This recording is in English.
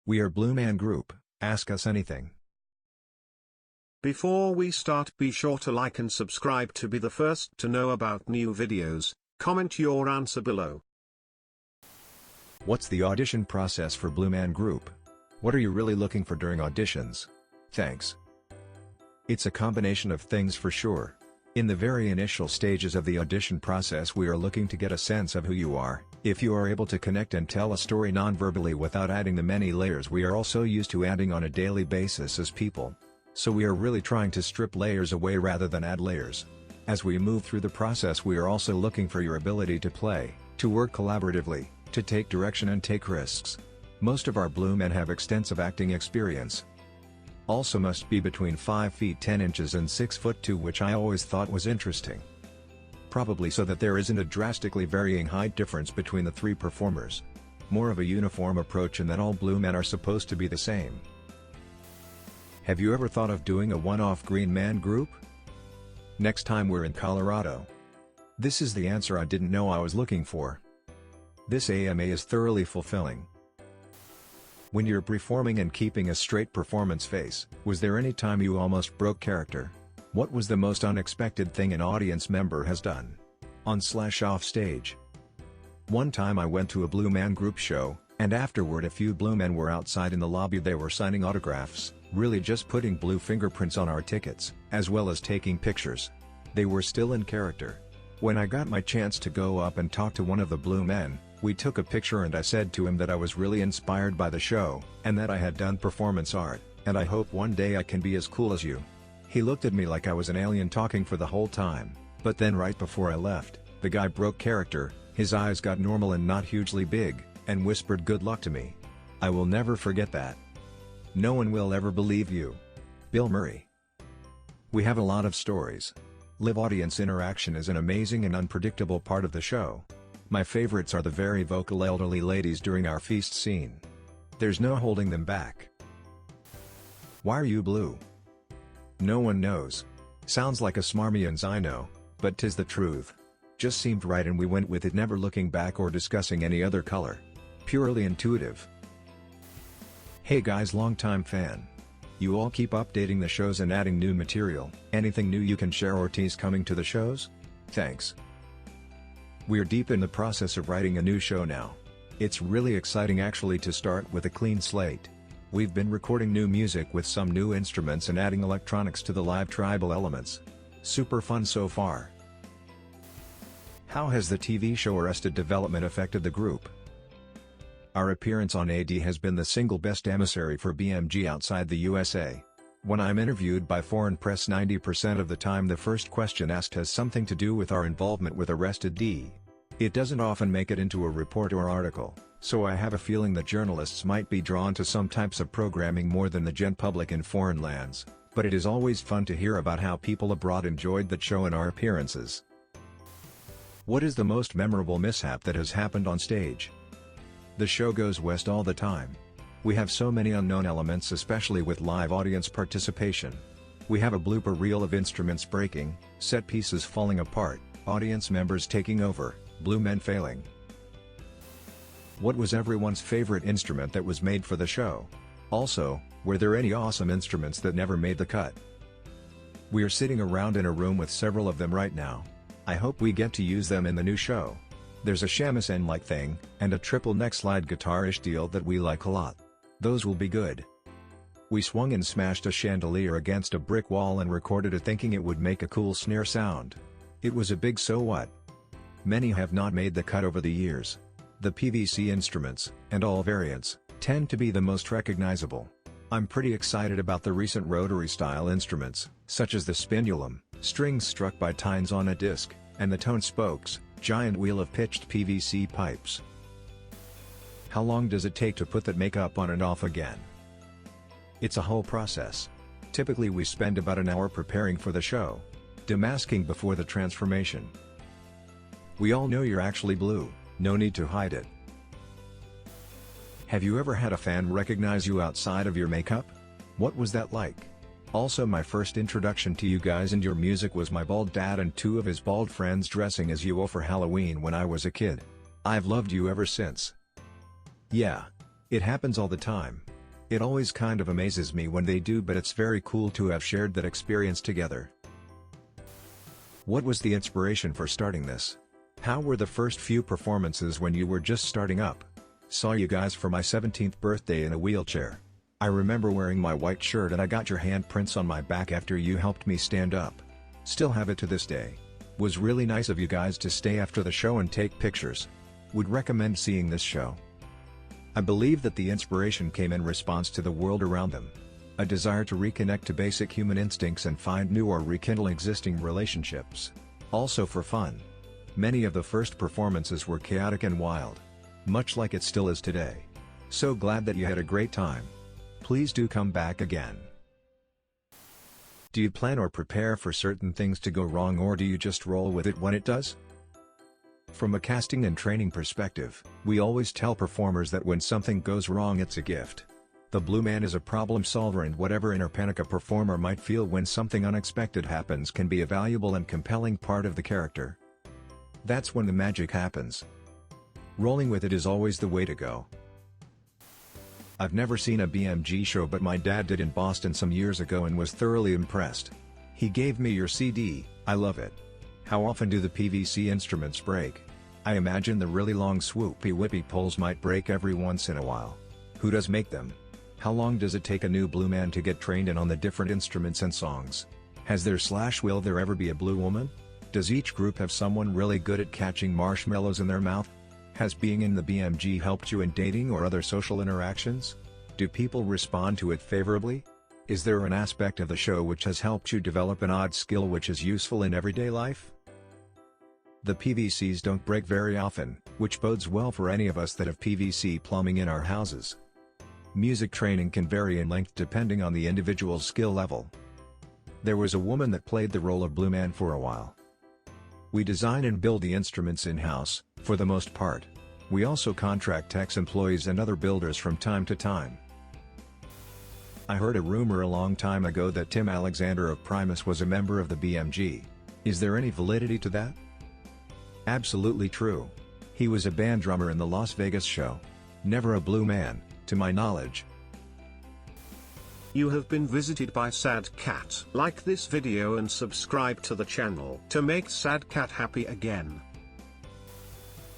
We are Blue Man Group, ask us anything. Before we start, be sure to like and subscribe to be the first to know about new videos. Comment your answer below. What's the audition process for Blue Man Group? What are you really looking for during auditions? Thanks. It's a combination of things for sure. In the very initial stages of the audition process, we are looking to get a sense of who you are. If you are able to connect and tell a story non-verbally without adding the many layers we are all so used to adding on a daily basis as people. So we are really trying to strip layers away rather than add layers. As we move through the process, we are also looking for your ability to play, to work collaboratively, to take direction and take risks. Most of our Blue Men have extensive acting experience. Also must be between 5 feet 10 inches and 6 foot 2, which I always thought was interesting. Probably so that there isn't a drastically varying height difference between the three performers. More of a uniform approach, and that all Blue Men are supposed to be the same. Have you ever thought of doing a one-off Green Man group? Next time we're in Colorado. This is the answer I didn't know I was looking for. This AMA is thoroughly fulfilling. When you're performing and keeping a straight performance face, was there any time you almost broke character? What was the most unexpected thing an audience member has done? On/off stage. One time I went to a Blue Man Group show, and afterward a few Blue Men were outside in the lobby. They were signing autographs, really just putting blue fingerprints on our tickets, as well as taking pictures. They were still in character. When I got my chance to go up and talk to one of the Blue Men, we took a picture and I said to him that I was really inspired by the show, and that I had done performance art, and I hope one day I can be as cool as you. He looked at me like I was an alien talking for the whole time, but then right before I left, the guy broke character, his eyes got normal and not hugely big, and whispered good luck to me. I will never forget that. No one will ever believe you. Bill Murray. We have a lot of stories. Live audience interaction is an amazing and unpredictable part of the show. My favorites are the very vocal elderly ladies during our feast scene. There's no holding them back. Why are you blue? No one knows. Sounds like a smarmy uns, I know, but 'tis the truth. Just seemed right and we went with it, never looking back or discussing any other color. Purely intuitive. Hey guys, long-time fan. You all keep updating the shows and adding new material. Anything new you can share or tease coming to the shows? Thanks. We're deep in the process of writing a new show now. It's really exciting actually to start with a clean slate. We've been recording new music with some new instruments and adding electronics to the live tribal elements. Super fun so far. How has the TV show Arrested Development affected the group? Our appearance on AD has been the single best emissary for BMG outside the USA. When I'm interviewed by foreign press, 90% of the time the first question asked has something to do with our involvement with Arrested D. It doesn't often make it into a report or article, so I have a feeling that journalists might be drawn to some types of programming more than the gen public in foreign lands, but it is always fun to hear about how people abroad enjoyed the show and our appearances. What is the most memorable mishap that has happened on stage? The show goes west all the time. We have so many unknown elements, especially with live audience participation. We have a blooper reel of instruments breaking, set pieces falling apart, audience members taking over, Blue Men failing. What was everyone's favorite instrument that was made for the show? Also, were there any awesome instruments that never made the cut? We are sitting around in a room with several of them right now. I hope we get to use them in the new show. There's a shamisen-like thing, and a triple neck slide guitar-ish deal that we like a lot. Those will be good. We swung and smashed a chandelier against a brick wall and recorded it thinking it would make a cool snare sound. It was a big so what. Many have not made the cut over the years. The PVC instruments, and all variants, tend to be the most recognizable. I'm pretty excited about the recent rotary-style instruments, such as the spinulum, strings struck by tines on a disc, and the tone spokes, giant wheel of pitched PVC pipes. How long does it take to put that makeup on and off again? It's a whole process. Typically we spend about an hour preparing for the show. Demasking before the transformation. We all know you're actually blue, no need to hide it. Have you ever had a fan recognize you outside of your makeup? What was that like? Also, my first introduction to you guys and your music was my bald dad and two of his bald friends dressing as you all for Halloween when I was a kid. I've loved you ever since. Yeah. It happens all the time. It always kind of amazes me when they do, but it's very cool to have shared that experience together. What was the inspiration for starting this? How were the first few performances when you were just starting up? Saw you guys for my 17th birthday in a wheelchair. I remember wearing my white shirt and I got your handprints on my back after you helped me stand up. Still have it to this day. Was really nice of you guys to stay after the show and take pictures. Would recommend seeing this show. I believe that the inspiration came in response to the world around them. A desire to reconnect to basic human instincts and find new or rekindle existing relationships. Also for fun. Many of the first performances were chaotic and wild. Much like it still is today. So glad that you had a great time. Please do come back again. Do you plan or prepare for certain things to go wrong, or do you just roll with it when it does? From a casting and training perspective, we always tell performers that when something goes wrong, it's a gift. The Blue Man is a problem solver, and whatever inner panic a performer might feel when something unexpected happens can be a valuable and compelling part of the character. That's when the magic happens. Rolling with it is always the way to go. I've never seen a BMG show, but my dad did in Boston some years ago and was thoroughly impressed. He gave me your CD, I love it. How often do the PVC instruments break? I imagine the really long swoopy whippy poles might break every once in a while. Who does make them? How long does it take a new Blue Man to get trained in on the different instruments and songs? Has there / will there ever be a Blue Woman? Does each group have someone really good at catching marshmallows in their mouth? Has being in the BMG helped you in dating or other social interactions? Do people respond to it favorably? Is there an aspect of the show which has helped you develop an odd skill which is useful in everyday life? The PVCs don't break very often, which bodes well for any of us that have PVC plumbing in our houses. Music training can vary in length depending on the individual's skill level. There was a woman that played the role of Blue Man for a while. We design and build the instruments in-house, for the most part. We also contract techs, employees and other builders from time to time. I heard a rumor a long time ago that Tim Alexander of Primus was a member of the BMG. Is there any validity to that? Absolutely true. He was a band drummer in the Las Vegas show. Never a Blue Man, to my knowledge. You have been visited by Sad Cat. Like this video and subscribe to the channel to make Sad Cat happy again.